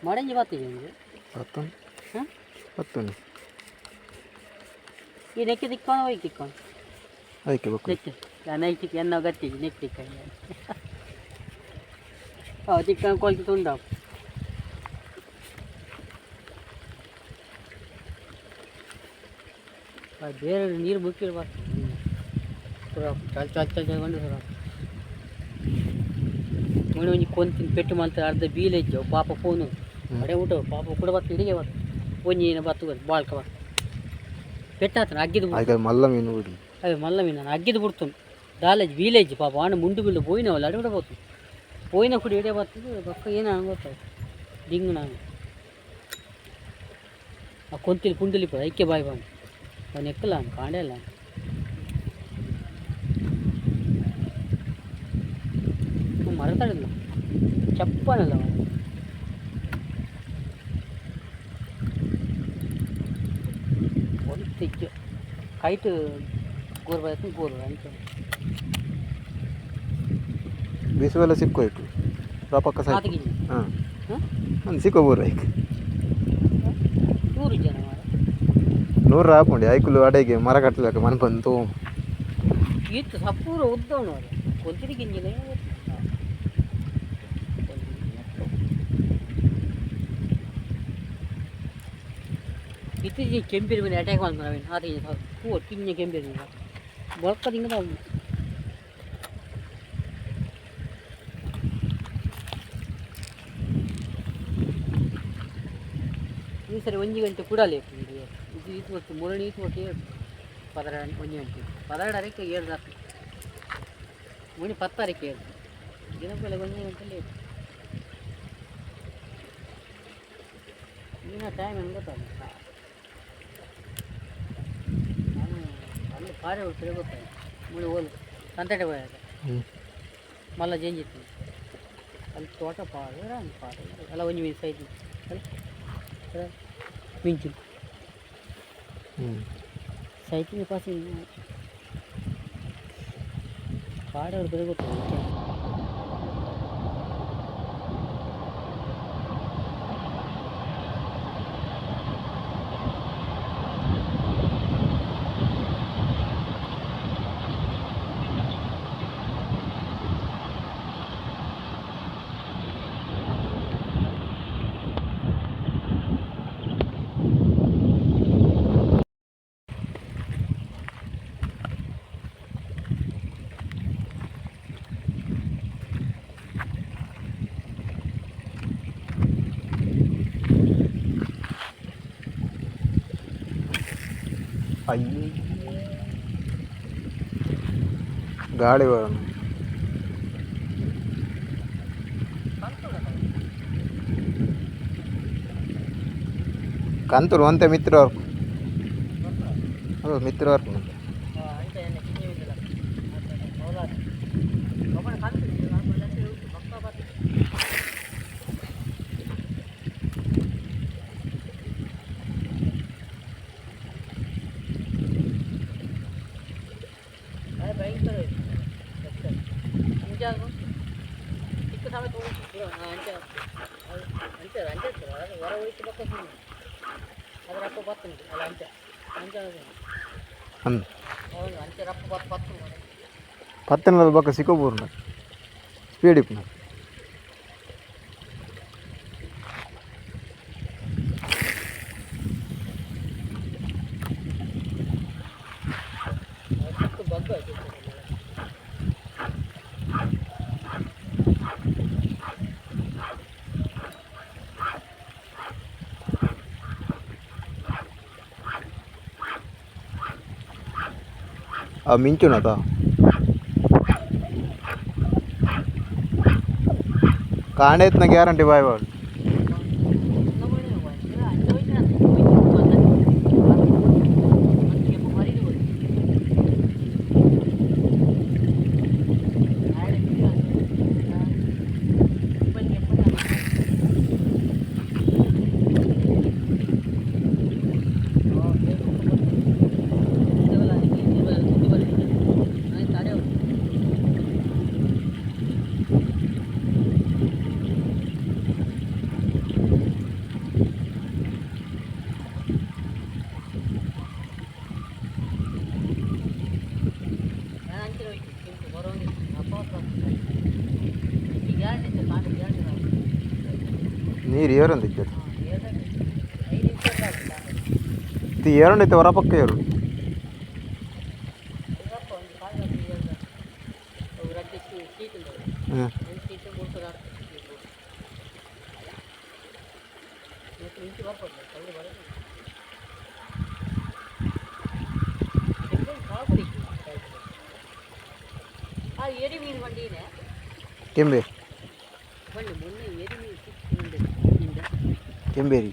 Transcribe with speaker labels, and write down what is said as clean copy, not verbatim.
Speaker 1: ಮಡಂಜಿ ಬರ್ತೀವಿ
Speaker 2: ಹತ್ತು
Speaker 1: ಈ ನೆಕ್ಕಿ ತಿಕ್ಕೊಂಡು ಹೋಗಿ ತಿಕ್ಕೊಂಡು
Speaker 2: ಅದಕ್ಕೆ
Speaker 1: ನೆಕ್ಕಿ ನೈಟಿಗೆ ಎನ್ನ ಗಟ್ಟಿ ನೆಕ್ಕಿ ತಿಕ್ಕೊಂಡು ತಿಕ್ಕೊಂಡು ಕೊಲ್ತು ತುಂಡವು ಬೇರೆ ನೀರು ಮುಕ್ಕಿರ್ಬಾರ್ದು ಚಲ್ ಕೊಂಡು ಮುನಿ ಒಂಜಿ ಕೊಂತಿನ ಪೆಟ್ಟು ಮಲ್ತಾರೆ ಅರ್ಧ ಬೀಲೆಜ್ಜವು ಪಾಪ ಫೋನು ಅಡೆ ಊಟ ಪಾಪ ಕೂಡ ಬತ್ತು ಇಡಿಗೆ ಬತ್ತು ಒಂಜಿನ ಬತ್ತು ಬಾಳ್ಕ ಬತ್ತು ಪೆಟ್ಟಾತನ ಅಗ್ಗಿದು
Speaker 2: ಮಲ್ಲ ಮೀನು
Speaker 1: ಅದೇ ಮಲ್ಲ ಮೀನು ನಾನು ಅಗ್ಗಿದು ಬಿಡ್ತು ದಾಲೇಜ್ ಬೀಲೇಜ್ ಪಾಪ ಆಣ ಮುಂಡು ಬಿಲ್ಲು ಪೋಯಿನವಲ್ಲ ಅಡೆ ಕೂಡ ಬತ್ತು ಪೋಯಿನ ಕುಡಿ ಇಡೇ ಬರ್ತದೆ ಪಕ್ಕ ಏನೋ ಗೊತ್ತಾಗ ದಿಂಗು ನಾನು ಆ ಕೊಂತಿಲಿ ಪುಂಡಲಿ ಪಡ ಐಕ್ಯ ಬಾಯಿ ಬಂದು ಅವನು ಎಕ್ಕಲ್ಲ ಅವನು ಕಾಂಡೇ ಇಲ್ಲ ಮರತಾಡಿಲ್ಲ ಚಪ್ಪನಲ್ಲ ಒಂದು ತೆಗ್ಗು ಕೈಟು ಗೋರ್ಬಾಯ್ತು ಗೋರು ಅಂತ
Speaker 2: ಬೀಸುವೆಲ್ಲ ಸಿಕ್ಕೋಯ್ತು ಪಕ್ಕ
Speaker 1: ಮಾತಿಗೆ
Speaker 2: ಹಾಂ ಒಂದು ಸಿಕ್ಕೋಬೋರು ಐಕ್
Speaker 1: 100 ಜನ ಮಾರ
Speaker 2: 100 ಹಾಕೊಂಡು ಐಕುಲು ಅಡೆಗೆ ಮರ ಕಟ್ಟಲಕ್ಕ ಮನೆ ಬಂತು
Speaker 1: ಇತ್ತು ಸಪೂರ ಉದ್ದವನು ಅದು ಕೊದ್ದಿರಿ ಗಿಂಜಿನೇ ಇತ್ತೀಚೆಗೆ ಕೆಂಪಿನ ಮೇಲೆ ಅಟ್ಯಾಕ್ ಮಾಡ್ತಾರೆ ನಾವೇನು ಆತ ಹೂವು ಕಿಂಜ ಕೆಂಪಿನ ಬಳಕದಿಂಗ ನಾವು ಈ ಸರಿ 1 ಗಂಟೆ ಕೂಡಲೇ ಇದು ಇತ್ತು ಮುರಣಿ ಇತ್ತು ಪದರ 1 ಗಂಟೆ 12 ಏಳು ರಾತ್ರಿ ಮುನಿ 10 ಏಳು ದಿನ ಬೆಲೆ 1 ಗಂಟೆಲಿ ಇನ್ನ ಟೈಮ್ ಹೆಂಗೆ ಗೊತ್ತಾಗ ನಾನು ಅಲ್ಲಿ ಪಾರೆ ಹೋಗ್ತಾರೆ ಗೊತ್ತಾಗ ಮುಳಿ ಹೋಲು ಸಂತಟೆ ಹೋಯಾಗ ಮಲ್ಲ ಜೇಂಜಿತ್ತು ಅಲ್ಲಿ ತೋಟ ಪಾರು ಎಲ್ಲ ಒಂಜಿ ಮೀನು ಸೈತಿ ಅಲ್ಲಿ ಮಿಂಚು ಸೈತಿನ ಪಾಸಿ ಪಾಡೆ ಅವ್ರು ಬೆಲೆ ಗೊತ್ತಾಗ
Speaker 2: ಅಯ್ಯೋ ಗಾಳಿ ಬರೋಣ ಕಂತೂರು ಅಂತೆ ಮಿತ್ರವರ್ಕು ಅದು ಮಿತ್ರವರ್ಕು పత్తెనల పక్క సికోబూరు స్పీడ్ ఇప్పుడు ಮಿಂಚುನತ ಕಾಂಡೇತ್ನ ಗ್ಯಾರಂಟಿ ಬಾಯ್ ಬಾಳ್ ನೀರು ಏರೊಂದು ಇದ್ದದ್ದು
Speaker 1: ಏರ್ದಾಗ 5 ನಿಮಿಷ ಆಗ್ತದೆ
Speaker 2: ಇದು ಏರೊಂಡೈತೆ ಹೊರ ಪಕ್ಕ ಏರು
Speaker 1: ಇದಪ್ಪ ಒಂದು ಕಾಲು ಏರ್ದ ಅವು ರಡ್ಡಿ ಸೀಟ್ ಉಂಟು
Speaker 2: ಹ್ಞೂ
Speaker 1: ಒಂದು ಸೀಟ್ ಮೂರು ಆಗ್ತದೆ ಮತ್ತು ಇಂಚು ಬರ್ಬೋದು ಕಲ್ಲು ಬರೋದು ಆ ಎರಿ ಮೀನು ಬಂಡಿನೇ
Speaker 2: ಕೆಂಬೆ
Speaker 1: ಬನ್ನಿ ಮೊನ್ನೆ ಎರಿ ಮೀನು ಸಿಕ್ಕಿಂದ
Speaker 2: ಕೆಂಬೇರಿ